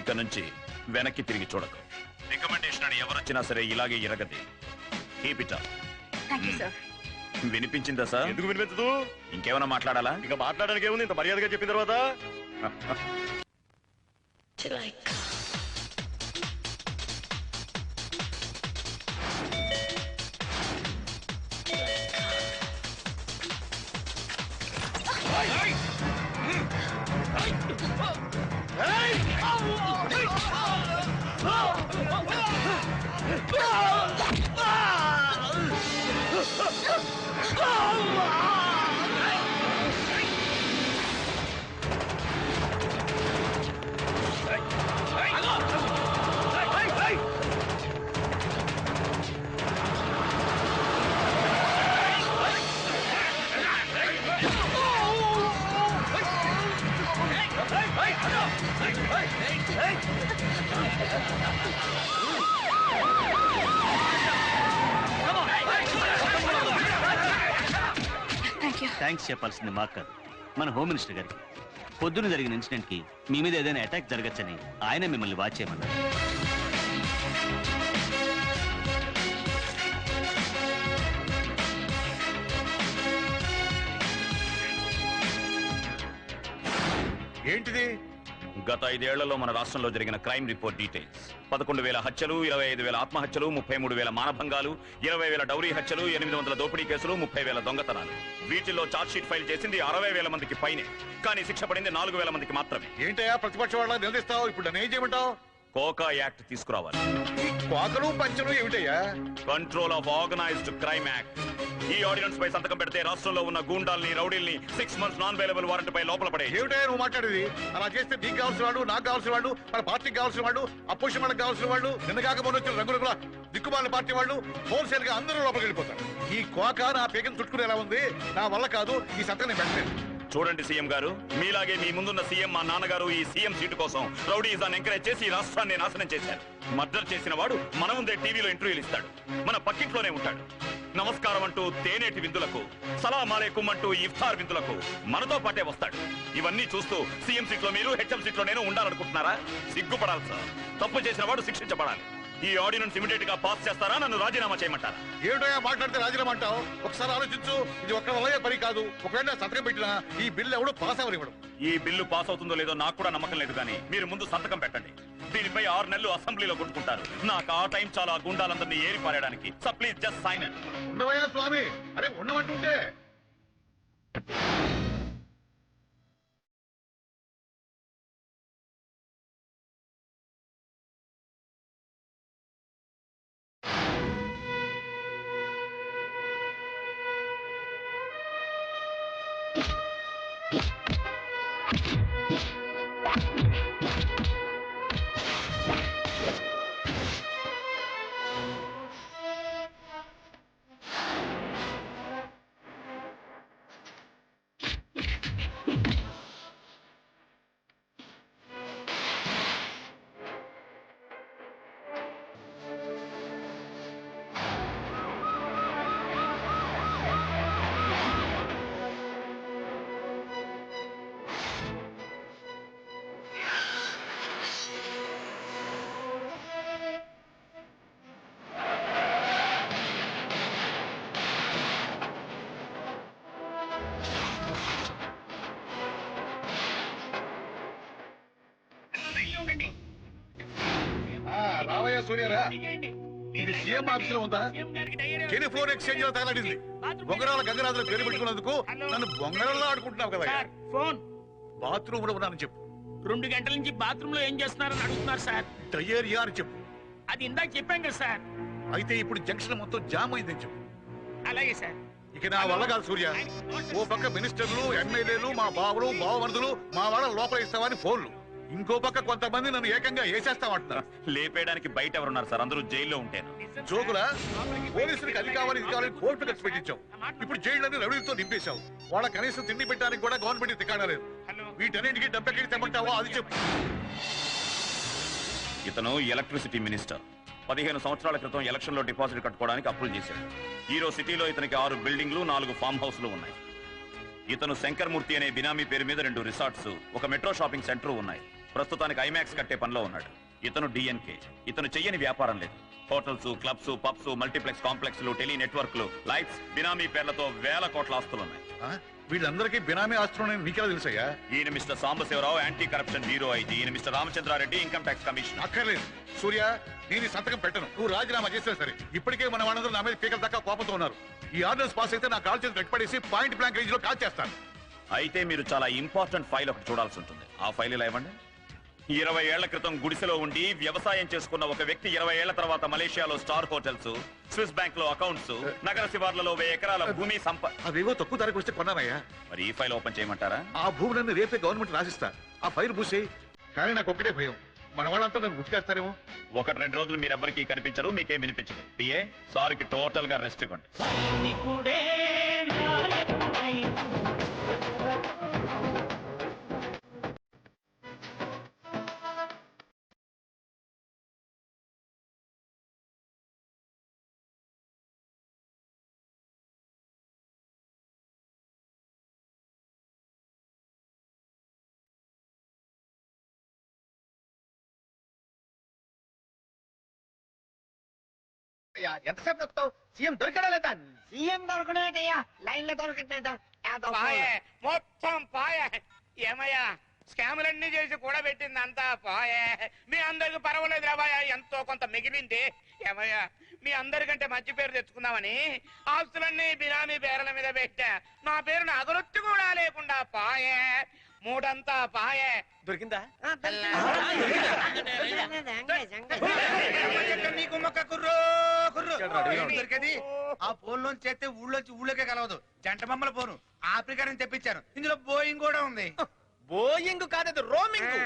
ఇక నుంచి వెనక్కి తిరిగి చూడకు. రికమెండేషన్ అని ఎవరొచ్చినా సరే ఇలాగే ఇరగది. Keep it up. Thank you sir. వినిపించిందా సార్? ఎందుకు వినిపించదు? ఇంకేమైనా మాట్లాడాలా? ఇంకా మాట్లాడడానికి ఏముంది ఇంత మర్యాదగా చెప్పిన తర్వాత? థ్యాంక్స్ చెప్పాల్సింది మాకు కాదు, మన హోమ్ మినిస్టర్ గారికి. పొద్దున జరిగిన ఇన్సిడెంట్ కి మీ మీద ఏదైనా అటాక్ జరగచ్చని ఆయన మిమ్మల్ని వాచ్ చేయమన్నారు. ఏంటిది? గత 5 ఏళ్లలో మన రాష్ట్రంలో జరిగిన క్రైమ్ రిపోర్ట్ డీటెయిల్స్. 11,000 హత్యలు, 25,000 ఆత్మహత్యలు, 33,000 మానభంగాలు, 20,000 డౌరీ హత్యలు, 800 దోపిడీ కేసులు, 30,000 దొంగతనాలు. వీటిల్లో ఛార్జ్ షీట్ ఫైల్ చేసింది 60,000 మందికి పైనే, కానీ శిక్ష పడింది 4,000 మందికి మాత్రమే. ఏంటయ్యా ప్రతిపక్ష వాళ్ళ నిలదీస్తావు? ఇప్పుడు నన్ను ఏం చేయమంటావు? కోకా యాక్ట్ తీసుకురావాలి. ఈ కోకలు పంచలు ఏమిటయ్యా? Control of organised crime act. ఈ ఆర్డినెన్స్ పై సంతకం పెడితే రాష్ట్రంలో ఉన్న గూండాల్ని, రౌడీల్ని 6 months నాన్ అవైలబుల్ వారెంట్ పై లోపల పడే. ఏమిటయ్యా నువ్వు మాట్లాడేది? అలా చేస్తే నీకు కావాల్సిన వాడు, నాకు కావాల్సిన వాడు, మన పార్టీకి కావాల్సిన వాడు, అపోజిషన్ వాళ్ళకి కావాల్సిన వాళ్ళు, నిన్న కాక మొన్న వచ్చిన రంగుల దిక్కుమాల పార్టీ వాళ్ళు హోల్సేల్ గా అందరూ లోపలికి వెళ్ళిపోతారు. ఈ కోక నా పేకను చుట్టుకునేలా ఉంది. నా వల్ల కాదు, ఈ సంతకం నేను పెట్టలేదు. చూడండి సీఎం గారు, మీలాగే మీ ముందున్న సీఎం మా నాన్నగారు ఈ సీఎం సీటు కోసం రౌడీజాన్ని ఎంకరేజ్ చేసి రాష్ట్రాన్ని నాశనం చేశారు. మర్డర్ చేసిన వాడు మన ముందే టీవీలో ఇంటర్వ్యూలు ఇస్తాడు, మన పక్కింట్లోనే ఉంటాడు. నమస్కారం అంటూ తేనేటి విందులకు, సలాం అలైకుం అంటూ ఇఫ్తార్ విందులకు మనతో పాటే వస్తాడు. ఇవన్నీ చూస్తూ సీఎం సీట్లో మీరు, హెచ్ఎం సీట్లో నేను ఉండాలనుకుంటున్నారా? సిగ్గుపడాలి సార్. తప్పు చేసిన వాడు శిక్షించబడాలి. ఈ ఆర్డినెన్స్ ఇమిడియట్ గా పాస్ చేస్తారా, నన్ను రాజీనామా చేయమంటారా? ఏమిటోయా మాట్లాడితే రాజీనామా అంటావు? ఒకసారి ఆలోచించు. ఇది ఒక్క వల్ల పని కాదు. ఒకవేళ సంతకం పెట్టినా ఈ బిల్లు ఎవడు పాస్ అవ్వనివ్వడు. ఈ బిల్లు పాస్ అవుతుందో లేదో నాకు కూడా నమ్మకం లేదు, కానీ మీరు ముందు సంతకం పెట్టండి. దీనిపై 6 నెలలు అసెంబ్లీలో కొట్టుకుంటారు. నాకు ఆ టైం చాలా గుండాలందరినీ ఏరి పారేయడానికి. So please just sign it. ఉండవయ్యా స్వామి, అరే ఉండమంటుంటే. రావయ్య సూర్యరా, ఇది సీఎం ఆఫీస్ లో ఉందా? టెలిఫోన్ ఎక్స్చేంజ్ లో తగలడింది. బొంగరాల గంగరాజులు పేరు పెట్టుకున్నందుకు నన్ను బొంగరంలో ఆడుకుంటున్నావు కదా. ఫోన్ బాత్రూమ్ లో ఉన్నానని చెప్పు. 2 గంటల నుంచి బాత్రూమ్ లో ఏం చేస్తున్నారని అడుగుతున్నారు సార్. డయేరియా అని చెప్పు. అది ఇందాక చెప్పాం కదా సార్. అయితే ఇప్పుడు జంక్షన్ మొత్తం జామ్ అయిందని చెప్పు. అలాగే సార్. ఇక నా వల్ల కాదు సూర్య. ఓ పక్క మినిస్టర్లు, ఎమ్మెల్యేలు, మా బావులు, బావమరుదులు, మా వాళ్ళ లోపల ఇస్తామని ఫోన్లు. ఇంకో పక్క కొంతమంది నన్ను ఏకంగా వేసేస్తామంటున్నారు. లేపేయడానికి బయట ఎవరున్నారు సార్? అందరూ జైల్లో ఉంటాను. జోగులా పోలీసులకు అది కావాలి ఇది కావాలని కోర్టు ఖర్చు పెట్టించావు. ఇప్పుడు జైళ్ళని రౌడీలతో నింపేశావు. వాళ్ళ కనీసం తిండి పెట్టడానికి కూడా గవర్నమెంట్ దిగాడా లేదు. వీటన్నింటికి డబ్బెక్కడికి తెమ్మంటావో అది చెప్పు. ఇతను ఎలక్ట్రిసిటీ మినిస్టర్. 15 సంవత్సరాల క్రితం ఎలక్షన్ లో డిపాజిట్ కట్టుకోవడానికి అప్పులు చేశాడు. ఈరోజు సిటీలో ఇతనికి 6 బిల్డింగ్లు, 4 ఫామ్ హౌస్లు ఉన్నాయి. ఇతను శంకర్మూర్తి అనే బినామీ పేరు మీద 2 రిసార్ట్స్, ఒక మెట్రో షాపింగ్ సెంటర్ ఉన్నాయి. ప్రస్తుతానికి ఐమాక్స్ కట్టే పనిలో ఉన్నాడు. ఇతను డిఎన్కే. ఇతను చెయ్యని వ్యాపారం లేదు. హోటల్స్, క్లబ్స్, పబ్స్, మల్టీప్లెక్స్ కాంప్లెక్స్లు, టెలి నెట్వర్క్లు, లైట్స్, బినామీ పేర్లతో వేల కోట్ల ఆస్తులున్నాయి. వీళ్ళందరికీ బినామీ ఆస్తులు నీకెలా తెలుసయ్యా? ఈయన Mister Sambasiva Rao, anti corruption bureau IG. ఈయన Mister Ramachandra Reddy, income tax commissioner. అక్కర్లేదు సూర్య, నేను ఈ సంతకం పెట్టను. నువ్వు రాజీనామా చేసినా సరే. ఇప్పటికే మన వాళ్ళందరూ నా మీద పీకల దాకా కోపంతో ఉన్నారు. ఈ ఆర్డర్స్ పాస్ అయితే నా కాల్ చేసి గట్టిపడేసి పాయింట్ బ్లాంక్ రేంజ్ లో కాల్ చేస్తాను. అయితే మీరు చాలా ఇంపార్టెంట్ ఫైల్ ఒకటి చూడాల్సి ఉంటుంది. ఆ ఫైల్ ఇలా ఇవ్వండి. 20 ఏళ్ల క్రితం గుడిసెలో ఉండి వ్యవసాయం చేసుకున్న ఒక వ్యక్తి 20 ఏళ్ల తర్వాత మలేషియాలో స్టార్ హోటల్స్, స్విస్ బ్యాంక్ లో అకౌంట్స్, నగర శివార్లలో 1000 ఎకరాల భూమి అవేవో తక్కువ ధరకు వస్తే కొన్నానయ్యా. మరి ఈ ఫైల్ ఓపెన్ చేయమంటారా? ఆ భూములన్నీ రేపే గవర్నమెంట్ రాసిస్తా. ఆ ఫైల్ మూసి. కానీ నాకు ఒక్కటే భయం, మన వాళ్ళంతా నన్ను గుర్తుకేస్తారేమో. 1-2 రోజులు మీరెవ్వరికీ కనిపించరు, మీకేం వినిపించదు. పిఏ సార్కి టోటల్ గా రెస్ట్ ఇవ్వండి. ఎంతసేపు చెప్తావు? సీఎం దొరికడా లేదా? సీఎం దొరకడేటయ్యా, లైన్ లో దొరకట్లేదా? మొత్తం పాయే. ఏమయ్యా, స్కాములన్నీ చేసి కూడా పెట్టింది అంతా పాయే. మీ అందరికి పర్వాలేదు రాబాయా, ఎంతో కొంత మిగిలింది. ఏమయ్యా, మీ అందరికంటే మంచి పేరు తెచ్చుకుందామని ఆస్తులన్నీ బినామీ పేర్ల మీద పెట్టా. నా పేరును అగరొత్తి కూడా లేకుండా పాయే. మూడంతా పాయే. దొరికిందా? నీకు మొక్క కుర్రో కుర్రో దొరికేది ఆ ఫోన్ లోంచి చేస్తే ఊళ్ళోంచి ఊళ్ళోకే కలవదు. జంట బొమ్మల ఫోను ఆఫ్రికా నుంచి తెప్పించాను. ఇందులో బోయింగ్ కూడా ఉంది. బోయింగ్ కాదు, రోమింగ్.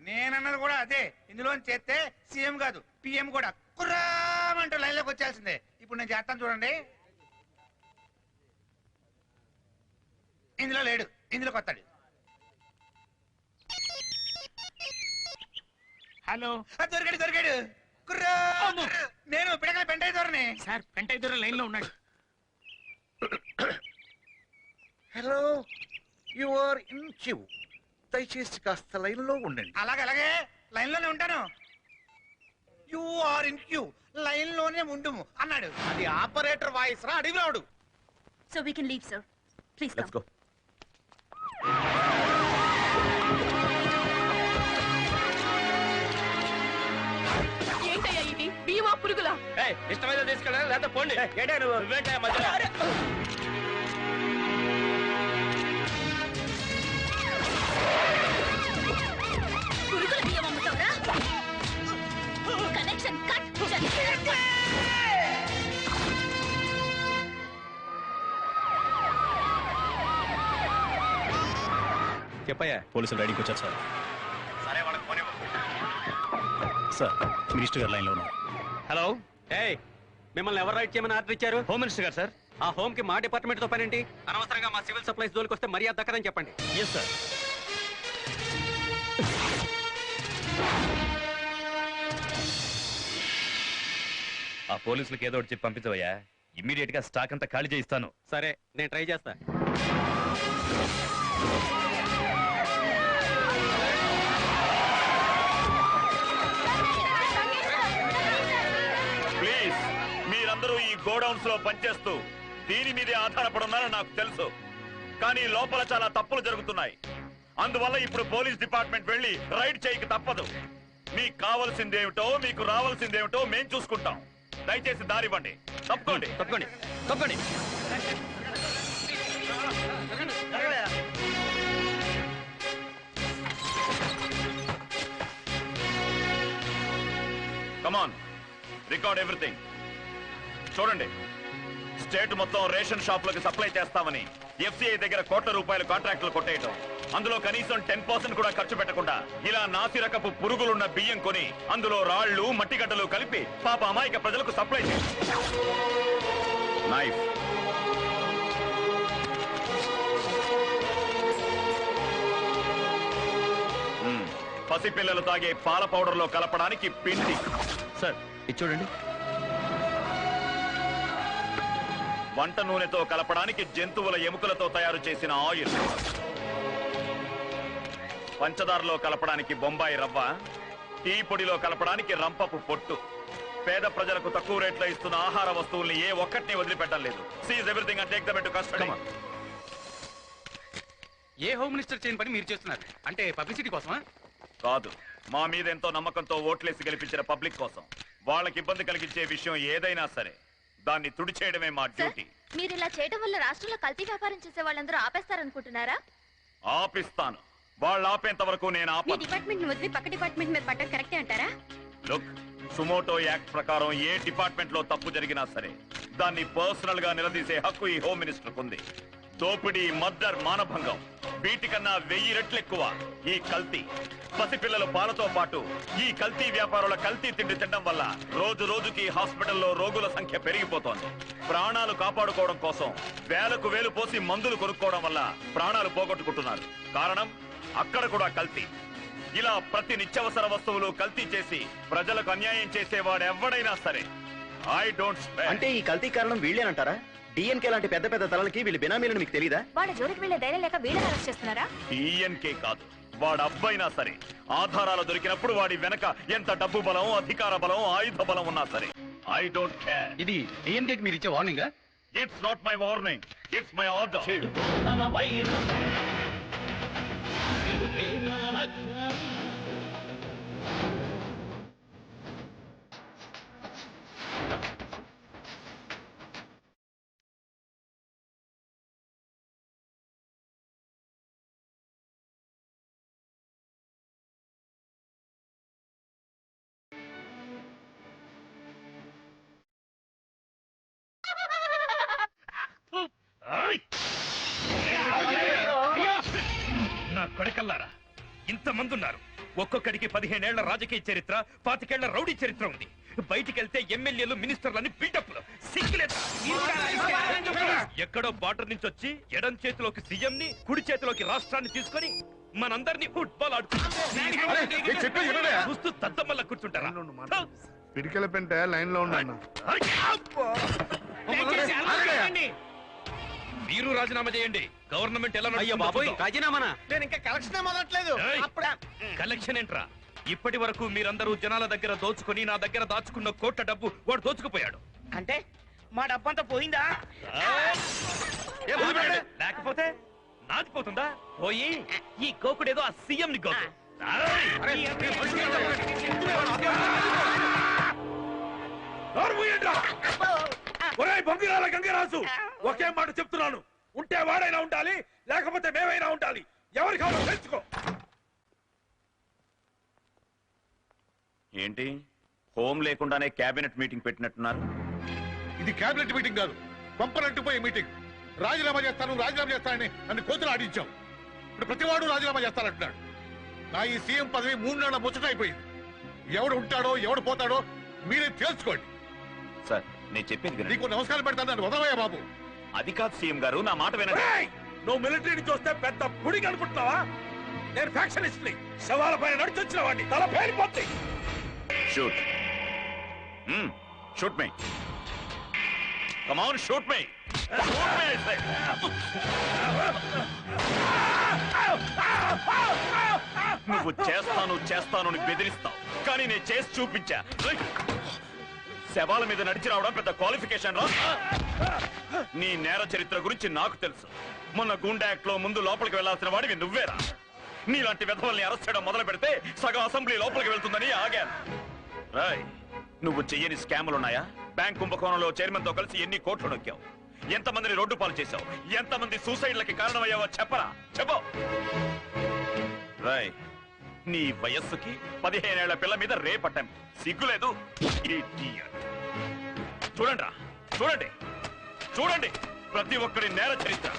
నేనన్నది కూడా అదే. ఇందులో చేస్తే సీఎం కాదు పిఎం కూడా కుర్రామంటూ లైన్ లోకి వచ్చేసిందే. ఇప్పుడు నేను చేస్తాను చూడండి. ఇందులో లేడు, ఇందులోకి వస్తాడు. హలో, దొరికాడు దొరికాడు. కుర్రా నేను పిడకల పెంట దొరని. సార్ పెంట ఇద్దరు లైన్ లో ఉన్నాడు. Hello, you are in queue. దయచేసి కాస్త లైన్ లో ఉండండి. అలాగే అలాగే లైన్ లోనే ఉంటాను. You are in queue, line లోనే ఉండుము అన్నాడు. అది ఆపరేటర్ వాయిస్ రా, అడిగి రాడు. So we can leave, sir. Please let's come. Go. ఏంటయ్యా ఇది? భీమా పురుగులా? ఇష్టమైతే తీసుకెళ్ళాలి, లేదా పోండి. నువ్వేంటయ్యా మధ్యలో? పురుగుల బియ్యం అమ్ముతావురా? Connection cut. చెప్పయ్యా. పోలీసులు రైడింగ్కి వచ్చారు సార్. సరే, వాళ్ళకి ఫోన్ ఇవ్వు. సార్, మినిస్టర్ గారు లైన్లో ఉన్నారు. హలో. మిమ్మల్ని ఎవరు రైట్ చేయమని ఆర్డర్ ఇచ్చారు? హోమ్ మినిస్టర్ గారు సార్. ఆ హోమ్ కి మా డిపార్ట్మెంట్ తో పనేంటి? అనవసరంగా మా సివిల్ సప్లైస్ జోలికి వస్తే మర్యాద దక్కదని చెప్పండి. Yes sir. ఆ పోలీసులకు ఏదో ఒకటి చెప్పి పంపించవయ్యా. ఇమ్మీడియట్ గా స్టాక్ అంతా ఖాళీ చేయిస్తాను. సరే, నేను ట్రై చేస్తా. ప్లీజ్, మీరందరూ ఈ గోడౌన్స్ లో పనిచేస్తూ దీని మీదే ఆధారపడున్నారని నాకు తెలుసు. కానీ లోపల చాలా తప్పులు జరుగుతున్నాయి. అందువల్ల ఇప్పుడు పోలీస్ డిపార్ట్మెంట్ వెళ్ళి రైడ్ చేయక తప్పదు. మీకు కావాల్సిందేమిటో, మీకు రావాల్సిందేమిటో మేం చూసుకుంటాం. దయచేసి దారివ్వండి. తప్పుకోండి. తప్పకండి, తప్పకండి. కమాన్, రికార్డ్ ఎవ్రీథింగ్. చూడండి, స్టేట్ మొత్తం రేషన్ షాపులకు సప్లై చేస్తామని ఎఫ్సిఐ దగ్గర కోట్ల రూపాయలు కాంట్రాక్టులు కొట్టేయటం, అందులో కనీసం 10% కూడా ఖర్చు పెట్టకుండా ఇలా నాసిరకపు పురుగులున్న బియ్యం కొని అందులో రాళ్లు, మట్టిగడ్డలు కలిపి పాప అమాయక ప్రజలకు సప్లై చేయడం. నైఫ్, పసిపిల్లలు తాగే పాల పౌడర్ లో కలపడానికి పిండి. సార్, ఇది చూడండి. వంట నూనెతో కలపడానికి జంతువుల ఎముకలతో తయారు చేసిన ఆయిల్. పంచదారలో కలపడానికి బొంబాయి రవ్వ, టీ పొడిలో కలపడానికి రంపపు పొట్టు. పేద ప్రజలకు తక్కువ రేట్లో ఇస్తున్న ఆహార వస్తువుల్ని ఏ ఒక్కటిని వదిలిపెట్టలేదు. Seize everything and take them into custody. ఏ హోమ్ మినిస్టర్ చేయని పని మీరు చేస్తున్నారు అంటే పబ్లిసిటీ కోసమా? కాదు, మా మీద ఎంతో నమ్మకంతో ఓట్లేసి గెలిపించిన పబ్లిక్ కోసం. వాళ్ళకి ఇబ్బంది కలిగించే విషయం ఏదైనా సరే దాన్ని తుడిచేయడమే మా డ్యూటీ. మీరు ఇలా చేయడం వల్ల రాష్ట్రంలో కల్తీ వ్యాపారం చేసే వాళ్ళందరూ ఆపేస్తారనుకుంటున్నారా? ఆపిస్తాను. వాళ్ళు ఆపేంత వరకు నేను మీ ఆపను. డిపార్ట్మెంట్ వదిలి పక్క డిపార్ట్మెంట్ మీద పట్టడం కరెక్టే అంటారా? లుక్, సుమోటో యాక్ట్ ప్రకారం ఏ డిపార్ట్మెంట్ లో తప్పు జరిగినా సరే దాన్ని పర్సనల్ గా నిలదీసే హక్కు ఈ హోమ్ మినిస్టర్ ఉంది. దోపిడీ, మర్డర్, మానభంగం వీటికన్నా 1000 రెట్లు ఎక్కువ ఈ కల్తీ. పసిపిల్లల పాలతో పాటు ఈ కల్తీ వ్యాపారుల కల్తీ తిండి తినడం వల్ల రోజు రోజుకి హాస్పిటల్లో రోగుల సంఖ్య పెరిగిపోతోంది. ప్రాణాలు కాపాడుకోవడం కోసం వేలకు వేలు పోసి మందులు కొనుక్కోవడం వల్ల ప్రాణాలు పోగొట్టుకుంటున్నారు. కారణం అక్కడ కూడా కల్తీ. ఇలా ప్రతి నిత్యావసర వస్తువులు కల్తీ చేసి ప్రజలకు అన్యాయం చేసేవాడు ఎవడైనా సరే ఐ డోంట్ స్పేర్. అంటే ఈ కల్తీ కారణం వీళ్ళేనంటారా? డిఎన్కే లాంటి పెద్ద పెద్ద తలలకి వీళ్ళు బినామీలను మీకు తెలీదా? వాళ్ళ జోలికి వెళ్ళే ధైర్యం లేక వీళ్ళని అరెస్ట్ చేస్తున్నారా? టీఎన్కే కాదు, వాడు అబ్బైనా సరే ఆధారాలు దొరికినప్పుడు వాడి వెనక ఎంత డబ్బు బలం, అధికార బలం, ఆయుధ బలం ఉన్నా సరే ఐ డోంట్ కేర్. ఇది డిఎన్కేకి మీరు ఇచ్చే వార్నింగా? It's not my warning, it's my order. నా కొడకల్లారా, ఇంతమంది ఉన్నారు. ఒక్కొక్కడికి 15 ఏళ్ల రాజకీయ చరిత్ర, 25 ఏళ్ల రౌడీ చరిత్ర ఉంది. బయటికెళ్తే ఎమ్మెల్యేలు, మినిస్టర్లని బిల్డప్లు. సిగ్గులేదా? ఎక్కడో బార్డర్ నుంచి వచ్చి ఎడం చేతిలోకి సీఎం ని, కుడి చేతిలోకి రాష్ట్రాన్ని తీసుకొని మనందరినీ ఫుట్బాల్ చూస్తూ తద్దమల్ల కూర్చుంటారా? పిడికెల పెంట లైన్ లో ఉన్నా. మీరు రాజీనామా చేయండి. గవర్నమెంట్ ఎలా రాజీనామానా? నేను ఇంకా కలెక్షన్ మొదలట్లేదు. కలెక్షన్ ఏంట్రా? ఇప్పటి వరకు మీరందరూ జనాల దగ్గర దోచుకొని నా దగ్గర దాచుకున్న కోట్ల డబ్బు వాడు దోచుకుపోయాడు. అంటే మా డబ్బంతా పోయిందా? లేకపోతే నాదిపోతుందా? పోయి ఈ గోకుడేదో ఆ సీఎం ని గోకు. గంగరాజు, ఒకే మాట చెప్తున్నాను. ఉంటే వాడైనా ఉండాలి, లేకపోతే మేమైనా ఉండాలి. ఎవరి కావాలో తెలుసుకో. ఏంటి, హోమ్ లేకుండానే కేబినెట్ మీటింగ్ పెట్టినట్టున్నారు? ఇది కేబినెట్ మీటింగ్ కాదు, పంపనట్టుపోయే మీటింగ్. రాజీనామా చేస్తానని నన్ను కోతులు ఆడించావు. ఇప్పుడు ప్రతివాడు రాజీనామా చేస్తానంటున్నాడు. నా ఈ సీఎం పదవి 3 నెలల ముచ్చట అయిపోయింది. ఎవడు ఉంటాడో ఎవడు పోతాడో మీరే తెలుసుకోండి. సార్, నేను చెప్పేది వినండి. నీకు నమస్కారం పెడతాను, నన్ను వదలవయ్యా బాబు. అది కాదు సీఎం గారు, నా మాట వినండి. నువ్వు మిలిటరీ నుంచి వస్తే పెద్ద పుడి కనుకుంటున్నావా? నేను ఫ్యాక్షనిస్ట్ ని, శవాల పైన నడిచొచ్చిన వాడిని. తల పేలిపోద్ది. Shoot shoot me. Come on, shoot me. నువ్వు చేస్తాను అని బెదిరిస్తావు, కానీ నేను చేసి చూపించా. శవాల మీద నడిచి రావడం పెద్ద క్వాలిఫికేషన్ రా. నీ నేర చరిత్ర గురించి నాకు తెలుసు. మొన్న గుండా యాక్ట్ లో ముందు లోపలికి వెళ్లాల్సిన వాడివి నువ్వేరా. నీలాంటి విధవల్ని అరెస్ట్ చేయడం మొదలు పెడితే సగం అసెంబ్లీ లోపలికి వెళ్తుందని ఆగాను. రాయ్, నువ్వు చెయ్యని స్కాములున్నాయా? బ్యాంక్ కుంభకోణంలో చైర్మన్ తో కలిసి ఎన్ని కోట్లు నొక్కావు? ఎంతమందిని రోడ్డు పాలు చేశావు? ఎంతమంది సూసైడ్లకి కారణమయ్యావో చెప్పరా? చెప్పు. రాయ్, నీ వయస్సుకి 15 ఏళ్ల పిల్ల మీద రేపట్టాం. సిగ్గులేదు? చూడండి ప్రతి ఒక్కరి నేర చరిత్ర.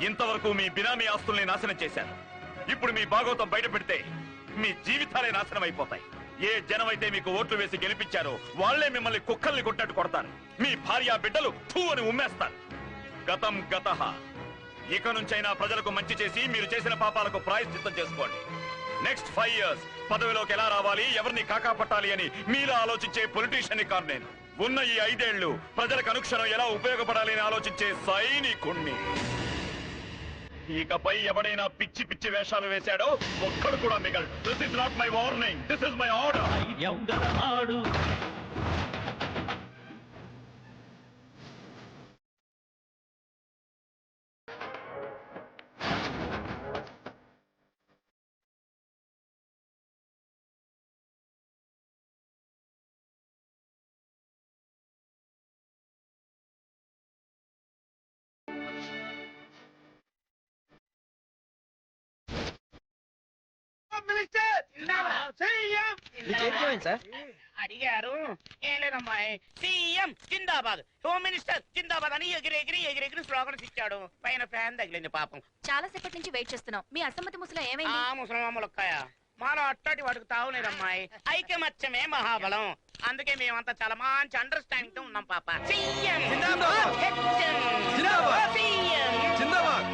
ఇంతవరకు మీ బినామీ ఆస్తుల్ని నాశనం చేశారు. ఇప్పుడు మీ భాగవతం బయట పెడితే మీ జీవితాలే నాశనం అయిపోతాయి. ఏ జనమైతే మీకు ఓట్లు వేసి గెలిపించారో వాళ్లే మిమ్మల్ని కుక్కల్ని కొట్టట్టు కొడతారు. మీ భార్య బిడ్డలు థూ అని ఉమ్మేస్తారు. గతం గతః. ఇక నుంచైనా ప్రజలకు మంచి చేసి మీరు చేసిన పాపాలకు ప్రాయశ్చిత్తం చేసుకోండి. నెక్స్ట్ 5 years పదవిలోకి ఎలా రావాలి, ఎవరిని కాకాపట్టాలి అని మీలో ఆలోచించే పొలిటీషియన్ కాదు నేను. ఉన్న ఈ 5 ఏళ్లు ప్రజలకు అనుక్షణం ఎలా ఉపయోగపడాలి అని ఆలోచించే సైనికుణ్ణి. ఇకపై ఎవడైనా పిచ్చి పిచ్చి వేషాలు వేశాడో ఒక్కడు కూడా మిగలడు. This is not my warning, this is my order. Sir అడిగారు ఏం లేదమ్మాయి. సీఎం జిందాబాద్, హోమ్ మినిస్టర్ జిందాబాద్ అని ఎగిరెగిరి స్లోగన్స్ ఇచ్చాడు. పైన ఫ్యాన్ తగిలింది పాపం. చాలా సేపటి నుంచి వెయిట్ చేస్తున్నాం. మీ అసమ్మతి ముసలో ఆ ఏమైంది? ముసలమ్మలొక్కాయ మాలో అట్టటి వాడికి తావులేదమ్మాయి. ఐకమత్యమే మహాబలం. అందుకే మేమంతా చాలా మంచి అండర్స్టాండింగ్ తో ఉన్నాం పాప. సీఎం జిందాబాద్. సీఎం జిందాబాద్.